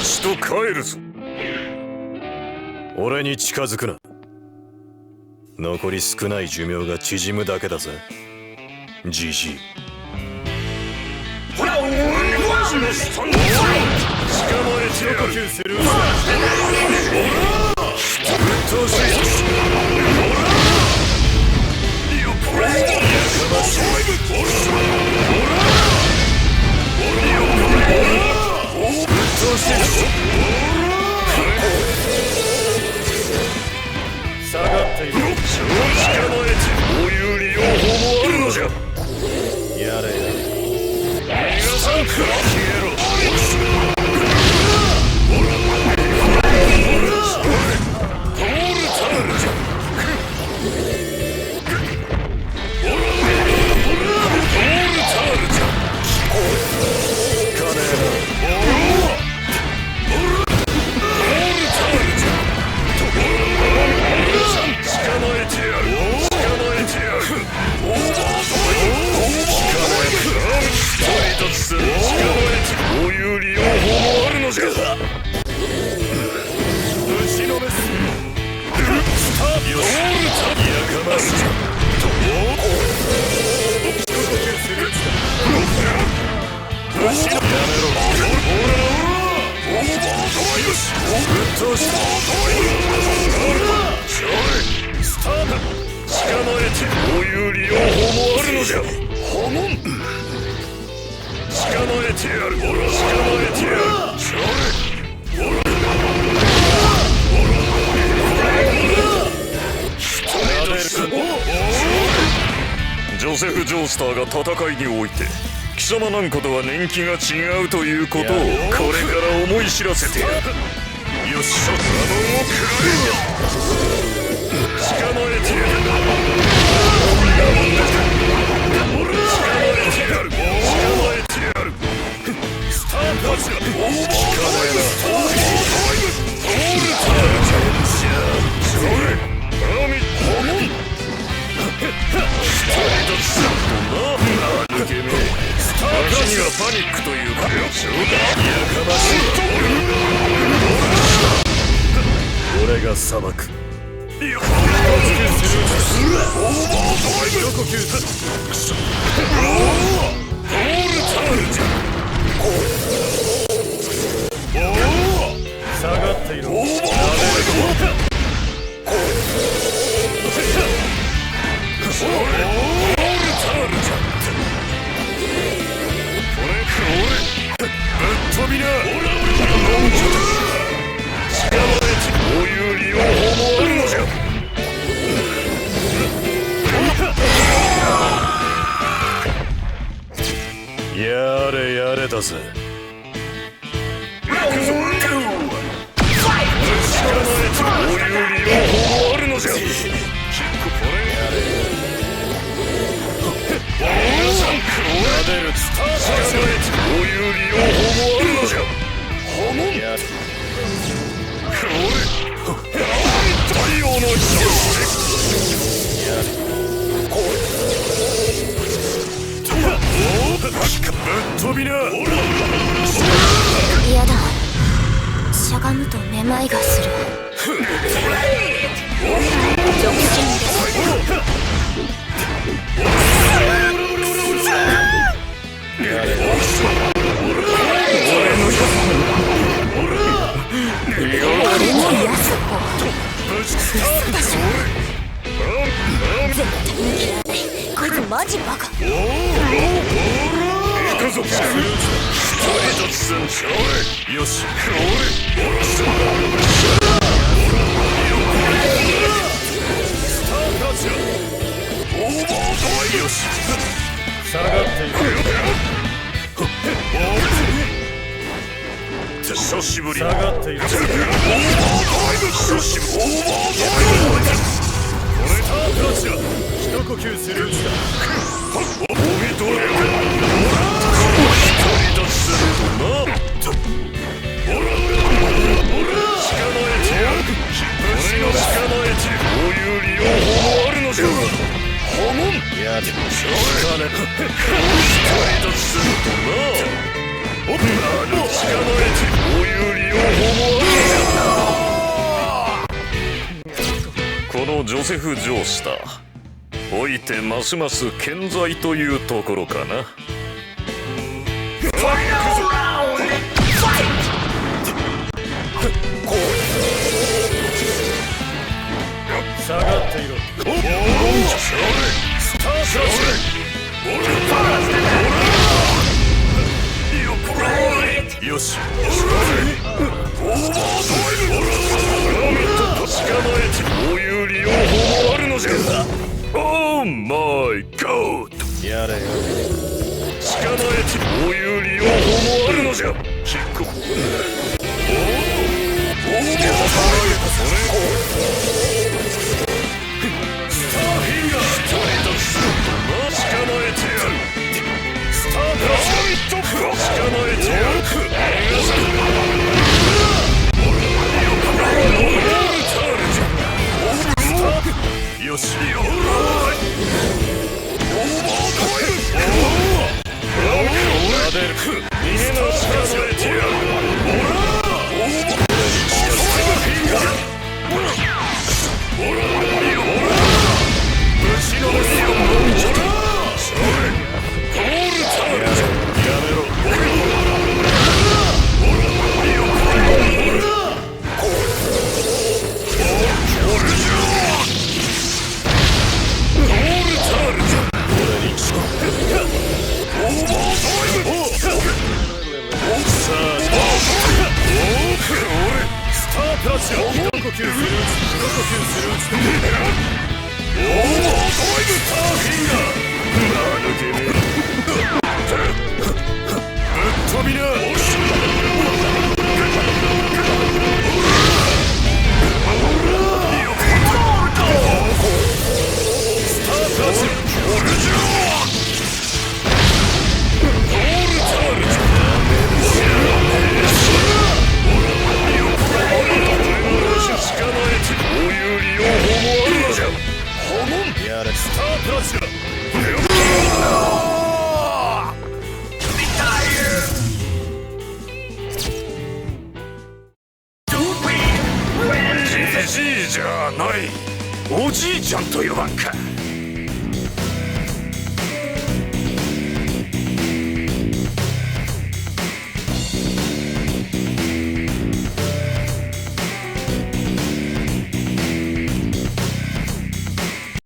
ちと帰るぞ。俺に近づくな。残り少ない寿命が縮むだけだぜ、じじい。捕まえてやる。呼吸する。ぶっ通し。下がっている。捕まえて。こういう利用法もあるのじゃ。やれや。逃がさんか。消えろ。ジョセフ・ジョースターが戦いにおいて貴様なんかとは年季が違うということをこれから思い知らせてやる。よっしゃ、ラモンを食らえ。捕まえてやる。捕まえてやる。捕まえてやる。スターパスだ。捕まえな。オールタールじゃ。それアミホモン。私にはパニックというかよ。やかましい。俺が裁く。一呼吸する。オールタールじゃ。下がっている。オールタールじゃ。ぶっ飛びな。捕まえて。こういう利用法もあるのじゃ。やれやれだぜ。行くぞ。捕まえて。こういう利用法もあるのじゃ。こういう利用法もあるのじゃ。ホモン。太陽の光。ぶっ飛びな。嫌だ。しゃがむとめまいがする。直進です。俺のやつを嘘でしょ。絶対に嫌い。こいつマジバカ。行くぞ。よし。下がっていく。久しぶり。下がっている。久しぶり。一呼吸するんだ。おみどれ。独り立ちするとな。捕まえてやる。俺の捕まえて。こういう利用法もあるのじゃ。ホモン。やでもしょうがね。独り立ちするとな。力のエッジ、こういう利用法もある。このジョセフ・ジョースターおいてますます健在というところかな。下がっていろ。スターシャツよし。確かめてこういう利用法もあるのじゃ。オーマイゴッド。やれやれ。確かめてこういう利用法もあるのじゃ。キック。よし。じじいじゃない、おじいちゃんと呼ばんか。